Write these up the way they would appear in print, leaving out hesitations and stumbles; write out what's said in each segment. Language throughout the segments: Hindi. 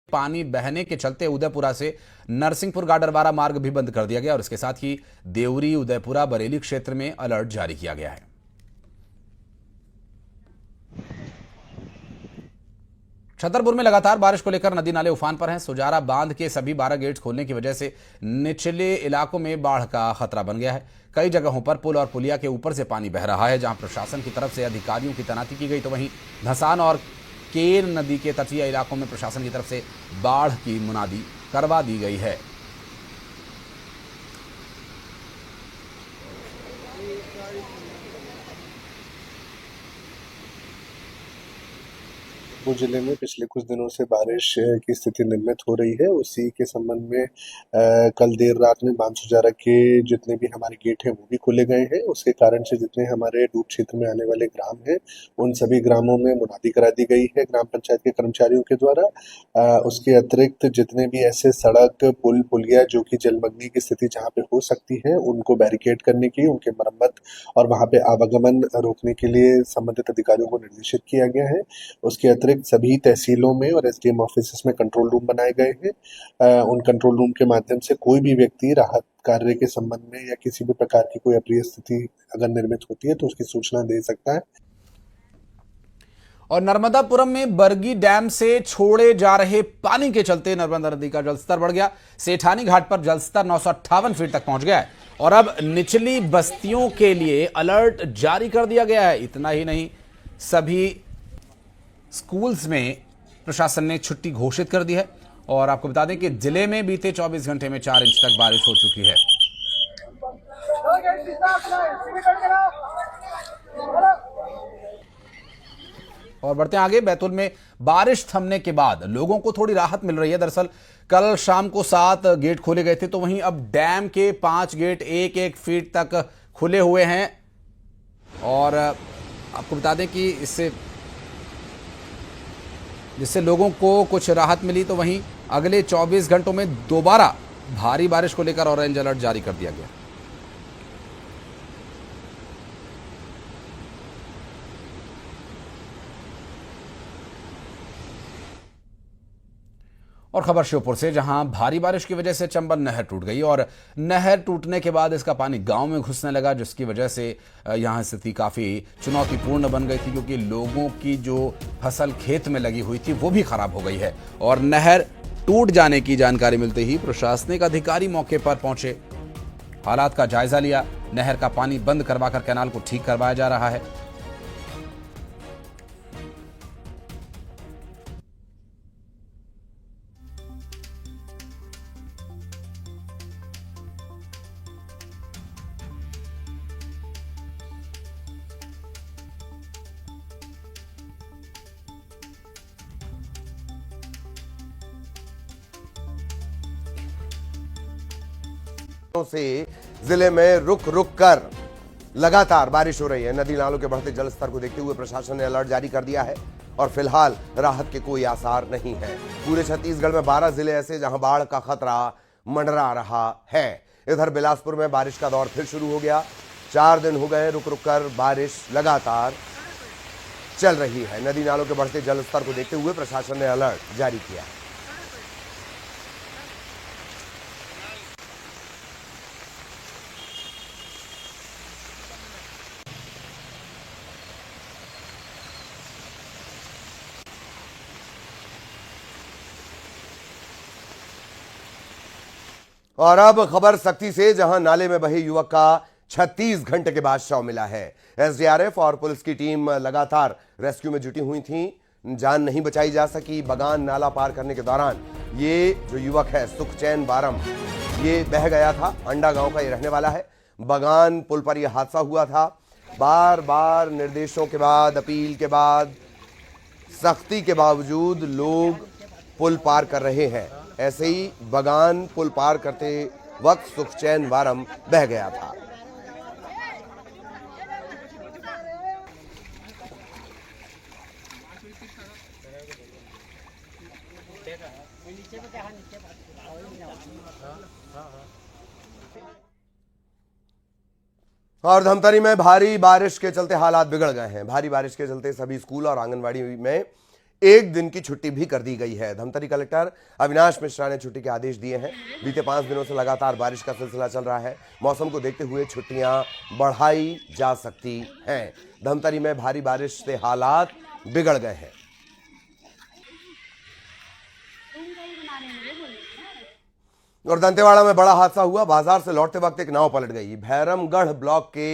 पानी बहने के चलते उदयपुरा से नरसिंहपुर गाडरवारा मार्ग भी बंद कर दिया गया और इसके साथ ही देवरी, उदयपुरा, बरेली क्षेत्र में अलर्ट जारी किया गया है। छतरपुर में लगातार बारिश को लेकर नदी नाले उफान पर हैं। सुजारा बांध के सभी 12 गेट्स खोलने की वजह से निचले इलाकों में बाढ़ का खतरा बन गया है। कई जगहों पर पुल और पुलिया के ऊपर से पानी बह रहा है। जहां प्रशासन की तरफ से अधिकारियों की तैनाती की गई, तो वहीं धसान और केर नदी के तटीय इलाकों में प्रशासन की तरफ से बाढ़ की मुनादी करवा दी गई है। जिले में पिछले कुछ दिनों से बारिश की स्थिति निर्मित हो रही है। उसी के संबंध में कल देर रात में बांसुजारा के जितने भी हमारे गेट हैं वो भी खोले गए हैं। उसके कारण से जितने हमारे डूब क्षेत्र में आने वाले ग्राम हैं उन सभी ग्रामों में मुनादी करा दी गई है ग्राम पंचायत के कर्मचारियों के द्वारा। उसके अतिरिक्त जितने भी ऐसे सड़क, पुल, पुलिया जो कि जलमग्नी की स्थिति जहाँ पे हो सकती है उनको बैरिकेड करने की, उनके मरम्मत और वहाँ पे आवागमन रोकने के लिए संबंधित अधिकारियों को निर्देशित किया गया है। उसके अतिरिक्त सभी तहसीलों में और एसडीएम ऑफिस में कंट्रोल रूम बनाए गए हैं। उन कंट्रोल रूम के माध्यम से कोई भी व्यक्ति राहत कार्य के संबंध में या किसी भी प्रकार की कोई अप्रिय स्थिति अगर निर्मित होती है तो उसकी सूचना दे सकता है। और नर्मदापुरम में बरगी डैम से छोड़े जा रहे पानी के चलते नर्मदा नदी का जलस्तर बढ़ गया। सेठानी घाट पर जलस्तर 958 फीट तक पहुंच गया है और अब निचली बस्तियों के लिए अलर्ट जारी कर दिया गया है। इतना ही नहीं, सभी स्कूल्स में प्रशासन ने छुट्टी घोषित कर दी है। और आपको बता दें कि जिले में बीते 24 घंटे में 4 इंच तक बारिश हो चुकी है। और बढ़ते हैं आगे, बैतूल में बारिश थमने के बाद लोगों को थोड़ी राहत मिल रही है। दरअसल कल शाम को 7 गेट खोले गए थे, तो वहीं अब डैम के 5 गेट 1-1 फीट तक खुले हुए हैं। और आपको बता दें कि जिससे लोगों को कुछ राहत मिली, तो वहीं अगले 24 घंटों में दोबारा भारी बारिश को लेकर ऑरेंज अलर्ट जारी कर दिया गया। और खबर श्योपुर से, जहां भारी बारिश की वजह से चंबल नहर टूट गई और नहर टूटने के बाद इसका पानी गांव में घुसने लगा, जिसकी वजह से यहां स्थिति काफी चुनौतीपूर्ण बन गई थी, क्योंकि लोगों की जो फसल खेत में लगी हुई थी वो भी खराब हो गई है। और नहर टूट जाने की जानकारी मिलते ही प्रशासनिक अधिकारी मौके पर पहुंचे, हालात का जायजा लिया। नहर का पानी बंद करवाकर कैनाल को ठीक करवाया जा रहा है। से जिले में रुक रुक कर लगातार बारिश हो रही है। नदी नालों के बढ़ते जलस्तर को देखते हुए प्रशासन ने अलर्ट जारी कर दिया है और फिलहाल राहत के कोई आसार नहीं है। पूरे छत्तीसगढ़ में 12 जिले ऐसे जहां बाढ़ का खतरा मंडरा रहा है। इधर बिलासपुर में बारिश का दौर फिर शुरू हो गया। 4 दिन हो गए रुक रुक कर बारिश लगातार चल रही है। नदी नालों के बढ़ते जलस्तर को देखते हुए प्रशासन ने अलर्ट जारी किया है। और अब खबर सख्ती से, जहां नाले में बहे युवक का 36 घंटे के बाद शव मिला है। एसडीआरएफ और पुलिस की टीम लगातार रेस्क्यू में जुटी हुई थी, जान नहीं बचाई जा सकी। बगान नाला पार करने के दौरान ये जो युवक है सुखचैन वारम, ये बह गया था। अंडा गांव का ये रहने वाला है। बगान पुल पर यह हादसा हुआ था। बार बार निर्देशों के बाद, अपील के बाद, सख्ती के बावजूद लोग पुल पार कर रहे हैं। ऐसे ही बगान पुल पार करते वक्त सुखचैन वारम बह गया था। और धमतरी में भारी बारिश के चलते हालात बिगड़ गए हैं। भारी बारिश के चलते सभी स्कूल और आंगनबाड़ी में एक दिन की छुट्टी भी कर दी गई है। धमतरी कलेक्टर अविनाश मिश्रा ने छुट्टी के आदेश दिए हैं। बीते 5 दिनों से लगातार बारिश का सिलसिला चल रहा है। मौसम को देखते हुए छुट्टियां बढ़ाई जा सकती हैं। धमतरी में भारी बारिश से हालात बिगड़ गए हैं। और दंतेवाड़ा में बड़ा हादसा हुआ। बाजार से लौटते वक्त एक नाव पलट गई। भैरमगढ़ ब्लॉक के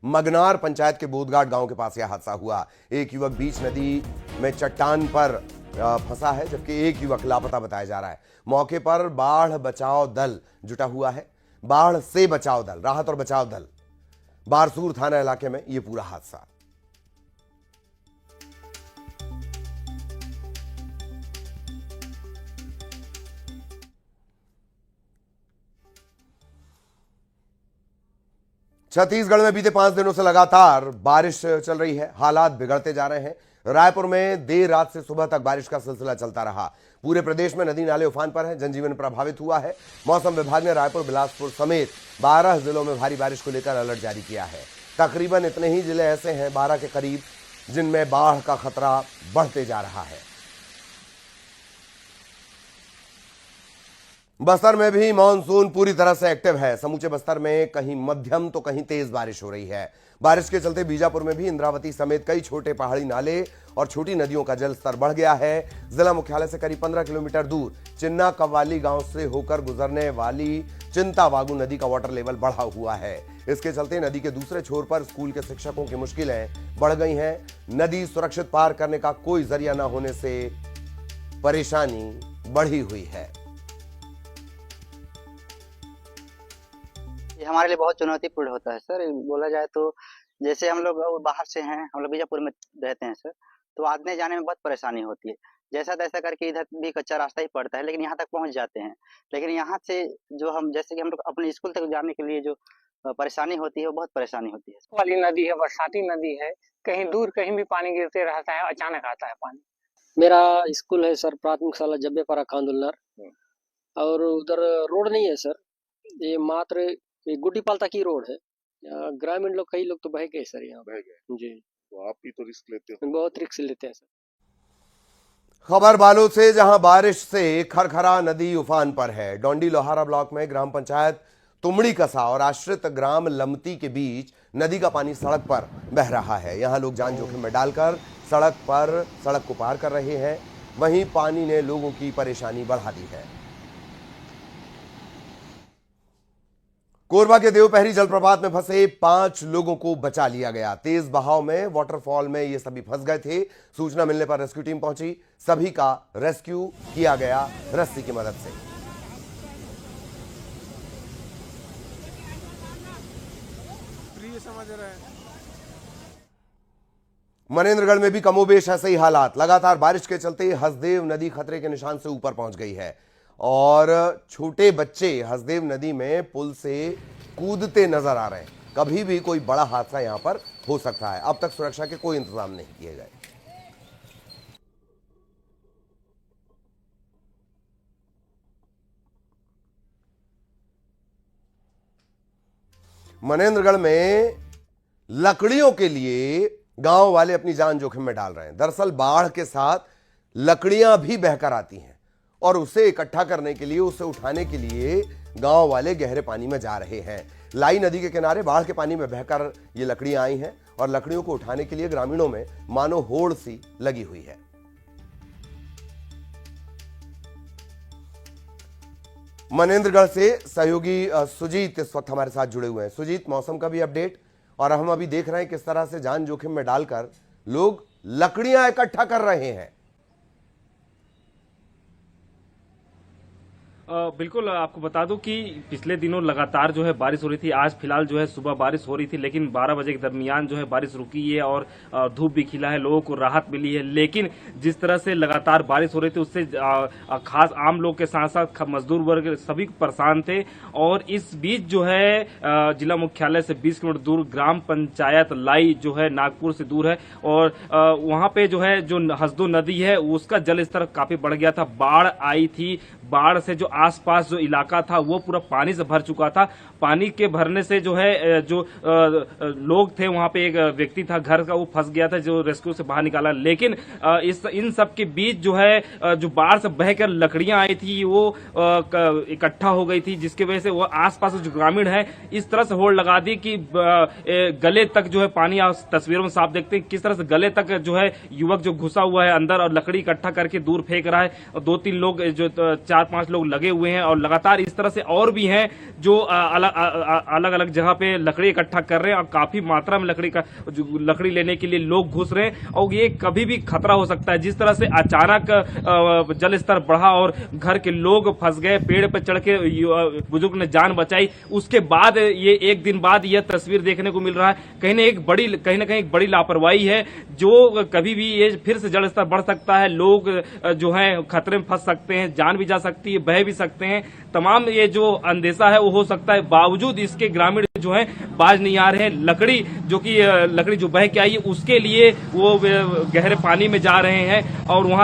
मगनार पंचायत के बोधघाट गांव के पास यह हादसा हुआ। एक युवक बीच नदी में चट्टान पर फंसा है, जबकि एक युवक लापता बताया जा रहा है। मौके पर बाढ़ बचाव दल जुटा हुआ है। बाढ़ से बचाव दल, राहत और बचाव दल, बारसूर थाना इलाके में यह पूरा हादसा। छत्तीसगढ़ में बीते 5 दिनों से लगातार बारिश चल रही है। हालात बिगड़ते जा रहे हैं। रायपुर में देर रात से सुबह तक बारिश का सिलसिला चलता रहा। पूरे प्रदेश में नदी नाले उफान पर हैं। जनजीवन प्रभावित हुआ है। मौसम विभाग ने रायपुर, बिलासपुर समेत 12 जिलों में भारी बारिश को लेकर अलर्ट जारी किया है। तकरीबन इतने ही जिले ऐसे हैं, 12 के करीब, जिनमें बाढ़ का खतरा बढ़ते जा रहा है। बस्तर में भी मानसून पूरी तरह से एक्टिव है। समूचे बस्तर में कहीं मध्यम तो कहीं तेज बारिश हो रही है। बारिश के चलते बीजापुर में भी इंद्रावती समेत कई छोटे पहाड़ी नाले और छोटी नदियों का जल स्तर बढ़ गया है। जिला मुख्यालय से करीब 15 किलोमीटर दूर चिन्ना कव्वाली गांव से होकर गुजरने वाली चिंतावागु नदी का वाटर लेवल बढ़ा हुआ है। इसके चलते नदी के दूसरे छोर पर स्कूल के शिक्षकों की मुश्किलें बढ़ गई हैं। नदी सुरक्षित पार करने का कोई जरिया न होने से परेशानी बढ़ी हुई है। ये हमारे लिए बहुत चुनौतीपूर्ण होता है सर। बोला जाए तो जैसे हम लोग बाहर से हैं, हम लोग बीजापुर में रहते हैं सर, तो आने जाने में बहुत परेशानी होती है। जैसा तैसा करके इधर भी कच्चा रास्ता ही पड़ता है, लेकिन यहाँ तक पहुँच जाते हैं। लेकिन यहाँ से जो हम, जैसे कि हम लोग अपने स्कूल तक जाने के लिए जो परेशानी होती है, वो बहुत परेशानी होती है। वाली नदी है, बरसाती नदी है, कहीं दूर कहीं भी पानी गिरते रहता है, अचानक आता है पानी। मेरा स्कूल है सर, प्राथमिक शाला जब्बेपारा कांदुलनर, और उधर रोड नहीं है सर। ये मात्र गुड्डी पालता की रोड है। ग्रामीण लोग, कई लोग तो बह गए सर, यहाँ बह गए जी। तो आप भी तो रिस्क लेते हो? बहुत रिस्क लेते हैं सर। खबर बालोद से, जहां बारिश से खरखरा नदी उफान पर है। डोंडी लोहारा ब्लॉक में ग्राम पंचायत तुमड़ी कसा और आश्रित ग्राम लमती के बीच नदी का पानी सड़क पर बह रहा है। यहां लोग जान जोखिम में डालकर सड़क को पार कर रहे हैं। वहीं पानी ने लोगों की परेशानी बढ़ा दी है। कोरबा के देवपहरी जलप्रपात में फंसे 5 लोगों को बचा लिया गया। तेज बहाव में वाटरफॉल में ये सभी फंस गए थे। सूचना मिलने पर रेस्क्यू टीम पहुंची। सभी का रेस्क्यू किया गया रस्सी की मदद से। मनेन्द्रगढ़ में भी कमोबेश ऐसे ही हालात। लगातार बारिश के चलते हसदेव नदी खतरे के निशान से ऊपर पहुंच गई है और छोटे बच्चे हसदेव नदी में पुल से कूदते नजर आ रहे हैं। कभी भी कोई बड़ा हादसा यहां पर हो सकता है। अब तक सुरक्षा के कोई इंतजाम नहीं किए गए। मनेन्द्रगढ़ में लकड़ियों के लिए गांव वाले अपनी जान जोखिम में डाल रहे हैं। दरअसल बाढ़ के साथ लकड़ियां भी बहकर आती हैं और उसे इकट्ठा करने के लिए, उसे उठाने के लिए गांव वाले गहरे पानी में जा रहे हैं। लाई नदी के किनारे बाढ़ के पानी में बहकर ये लकड़ियां आई हैं और लकड़ियों को उठाने के लिए ग्रामीणों में मानो होड़ सी लगी हुई है। मनेन्द्रगढ़ से सहयोगी सुजीत इस वक्त हमारे साथ जुड़े हुए हैं। सुजीत, मौसम का भी अपडेट, और हम अभी देख रहे हैं किस तरह से जान जोखिम में डालकर लोग लकड़ियां इकट्ठा कर रहे हैं। बिल्कुल, आपको बता दूं कि पिछले दिनों लगातार जो है बारिश हो रही थी। आज फिलहाल जो है सुबह बारिश हो रही थी, लेकिन 12 बजे के दरमियान जो है बारिश रुकी है और धूप भी खिला है, लोगों को राहत मिली है। लेकिन जिस तरह से लगातार बारिश हो रही थी, उससे खास आम लोग के साथ साथ मजदूर वर्ग सभी परेशान थे। और इस बीच जो है जिला मुख्यालय से 20 किलोमीटर दूर ग्राम पंचायत लाई जो है नागपुर से दूर है, और वहां पे जो है जो हसदो नदी है उसका जल स्तर काफी बढ़ गया था। बाढ़ आई थी, बाढ़ से जो आसपास जो इलाका था वो पूरा पानी से भर चुका था। पानी के भरने से जो है जो लोग थे वहां पे, एक व्यक्ति था घर का, वो फंस गया था, जो रेस्क्यू से बाहर निकाला। लेकिन इन सब के बीच जो है जो बाढ़ से बहकर लकड़ियां आई थी वो इकट्ठा हो गई थी, जिसकी वजह से वो आसपास जो ग्रामीण है इस तरह से होड़ लगा दी कि गले तक जो है पानी, आप तस्वीरों में साफ देखते हैं किस तरह से गले तक जो है युवक जो घुसा हुआ है अंदर और लकड़ी इकट्ठा करके दूर फेंक रहा है। और 2-3 लोग, जो 4-5 लोग लगे हुए हैं और लगातार इस तरह से और भी हैं जो अलग अलग जगह पे लकड़ी इकट्ठा कर रहे हैं और काफी मात्रा में लकड़ी लेने के लिए लोग घुस रहे हैं। और ये कभी भी खतरा हो सकता है, जिस तरह से अचानक जल स्तर बढ़ा और घर के लोग फंस गए, पेड़ पर चढ़ के बुजुर्ग ने जान बचाई, उसके बाद ये एक दिन बाद यह तस्वीर देखने को मिल रहा है। कहीं ना कहीं एक बड़ी लापरवाही है, जो कभी भी ये फिर से जल स्तर बढ़ सकता है, लोग जो है खतरे में फंस सकते हैं, जान भी जा सकती है, बह भी सकते हैं। तमाम ये जो अंदेशा है वो हो सकता है, बावजूद इसके ग्रामीण जो है बाज नहीं आ रहे हैं। लकड़ी जो बह के आई है उसके लिए वो गहरे पानी में जा रहे हैं और वहां